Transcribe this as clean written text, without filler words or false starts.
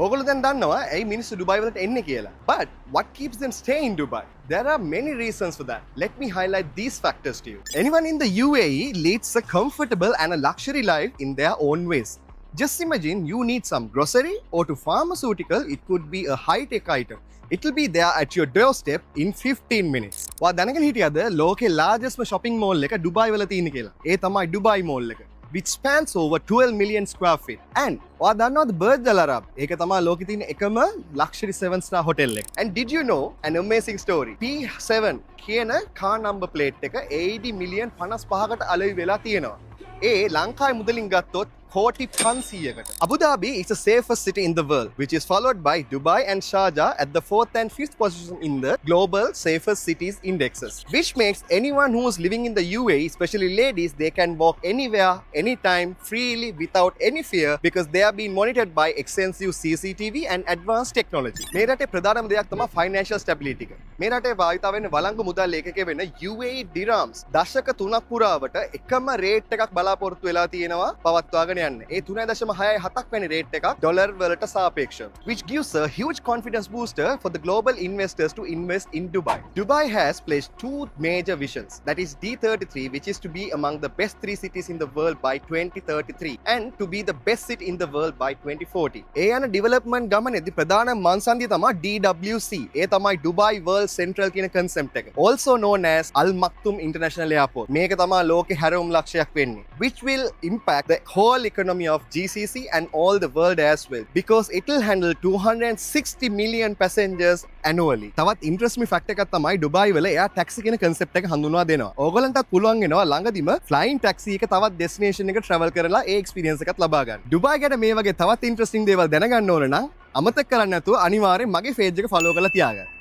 ඕගොල්ලෝ දැන් දන්නවා ඇයි මිනිස්සු ඩුබායි වලට එන්නේ කියලා. But what keeps them staying in Dubai? There are many reasons for that. Let me highlight these factors to you. Anyone in the UAE leads a comfortable and a luxury life in their own ways. Just imagine you need some grocery or to pharmaceutical, it could be a high-tech item. It will be there at your doorstep in 15 minutes. ඔයා දැනගෙන හිටියද ලෝකේ largest shopping mall එක Dubai වල තියෙන කියලා? ඒ තමයි Dubai mall එක. Which spans over 12 million square feet. And ඔයා දන්නවද Burj Al Arab? ඒක තමයි ලෝකේ තියෙන එකම luxury 7-star hotel එක. And did you know an amazing story? P7 කියන car number plate එක 80 million 55කට අලෙවි වෙලා තියෙනවා. ඒ ලංකාවේ මුදලින් ගත්තොත් කෝටි 500කට. Abu Dhabi is the safest city in the world, which is followed by Dubai and Sharjah at the 4th and 5th position in the global safest cities indexes. Which makes anyone who is living in the UAE, especially ladies, they can walk anywhere, anytime, freely, without any fear because they are being monitored by extensive CCTV and advanced technology. මේ රටේ ප්‍රධානම දෙයක් තමයි financial stability එක. මේ රටේ භාවිත වෙන වළංගු මුදල් ඒකකයේ වෙන UAE dirhams දශක 3ක් පුරාවට එකම රේට් එකක් බලාපොරොත්තු වෙලා තියෙනවා පවත්වාගෙන යන්න. ඒ 3.67ක් වැනි රේට් එකක් ඩොලර් වලට සාපේක්ෂව. Which gives a huge confidence booster for the global investors to invest in Dubai. Dubai has placed two major visions. That is D33, which is to be among the best 3 cities in the world by 2033 and to be the best city in the world by 2040. ඒ යන development ගමනේදී ප්‍රධාන මංසන්දිය තමයි DWC. ඒ තමයි Dubai World Central කියන concept එක. Also known as Al Maktoum International Airport. මේක තමයි ලෝකේ හැරවුම් ලක්ෂයක් වෙන්නේ. Which will impact the whole economy of GCC and all the world as well because it will handle 260 million passengers annually. තවත් interesting fact එකක් තමයි Dubai වල එයා ටැක්සි කියන concept එක හඳුන්වා දෙනවා. ඕගොල්ලන්ටත් පුළුවන් වෙනවා ළඟදිම flying taxi එක තවත් destination එක travel කරලා ඒ experience එකත් ලබා ගන්න. ඩුබායි ගැන මේ වගේ තවත් interesting දේවල් දැනගන්න ඕන නම් අමතක කරන්නේ නැතුව අනිවාර්යෙන් මගේ page එක follow කරලා තියාගන්න.